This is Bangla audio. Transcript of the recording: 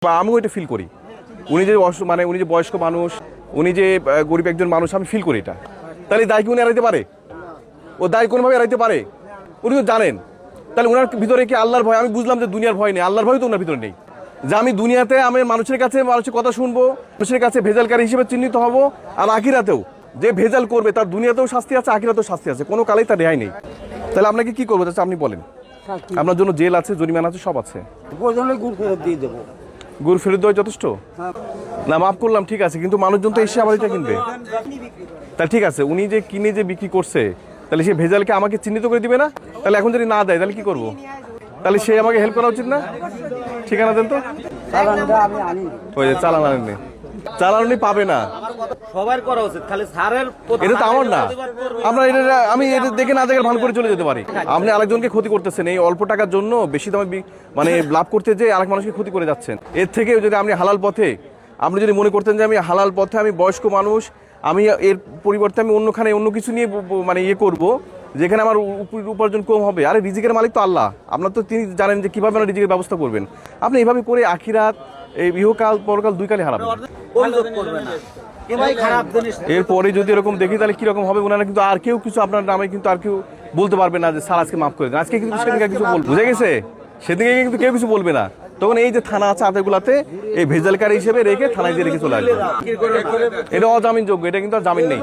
বা আমিও এটা ফিল করি। উনি যে মানে উনি যে বয়স্ক মানুষ, উনি যে গরিব একজন মানুষ, আমি ফিল করি এটা। তাহলে দায় কি উনি এড়াইতে পারে? ও দায় কোনোভাবে এড়াইতে পারে? উনি তো জানেন। তাহলে ওনার ভিতরে কি আল্লাহর ভয়? আমি বুঝলাম যে দুনিয়ার ভয় নেই, আল্লাহর ভয় তো ওনার ভিতরে নেই। যে আমি দুনিয়াতে আমি মানুষের কাছে মানুষের কথা শুনবো, মানুষের কাছে ভেজালকারী হিসেবে চিহ্নিত হব, আর আখিরাতেও যে ভেজাল করবে তার দুনিয়াতেও শাস্তি আছে, আখিরাতেও শাস্তি আছে, কোনো কালেই তার রেহাই নেই। তাহলে আপনাকে কি করবো চাচা আপনি বলেন? আপনার জন্য জেল আছে, জরিমানা আছে, সব আছে। গুড় ফেরত দিয়ে দেবো। গুড় ফেরত দেওয়া যথেষ্ট না? মাফ করলাম, ঠিক আছে, কিন্তু মানুষজন তো এসে আবার এটা কিনবে। তাহলে ঠিক আছে, উনি যে কিনে যে বিক্রি করছে, তাহলে সে ভেজালকে আমাকে চিহ্নিত করে দিবে না? তাহলে এখন যদি না দেয় তাহলে কি করব? তাহলে সে আমাকে হেল্প করা উচিত না? ঠিকানা দেন তো। ওই যে চালান আনেননি, চালান উনি পাবে না। সবার করা উচিত, খালি স্যারের এটা তো আমার না। আমরা এটা আমি এটা দেখে না দেখে ভান করে চলে যেতে পারি। আপনি আরেকজনকে ক্ষতি করতেছেন এই অল্প টাকার জন্য, বেশি দামে মানে লাভ করতে যে আরেক মানুষকে ক্ষতি করে যাচ্ছেন। এর থেকে যদি আপনি হালাল পথে, আপনি যদি মনে করতেন যে আমি হালাল পথে, আমি বয়স্ক মানুষ, আমি এর পরিবর্তে আমি অন্যখানে অন্য কিছু নিয়ে মানে ইয়ে করবো যেখানে আমার উপার্জন কম হবে। আরে রিজিকের মালিক তো আল্লাহ, আপনার তো তিনি জানেন যে কিভাবে আপনার রিজিকের ব্যবস্থা করবেন। আপনি এইভাবে করে আখিরাত, এই ইহকাল পরকাল দুই কালে হারাবেন। এরপরে যদি এরকম দেখি তাহলে কিরকম হবে? ওনারা কিন্তু আর কেউ কিছু আপনার নামে কিন্তু আর কেউ বলতে পারবে না যে স্যার আজকে মাফ করে দেন। আজকে কিন্তু সেদিকে কিছু বুঝে গেছে, সেদিকে কিন্তু কেউ কিছু বলবে না। তখন এই যে থানা আছে আদেরগুলাতে এই ভেজালকারী হিসেবে রেখে থানায় দিয়ে রেখে চলে আসবে। এটা অজামিনযোগ্য, এটা কিন্তু আর জামিন নেই।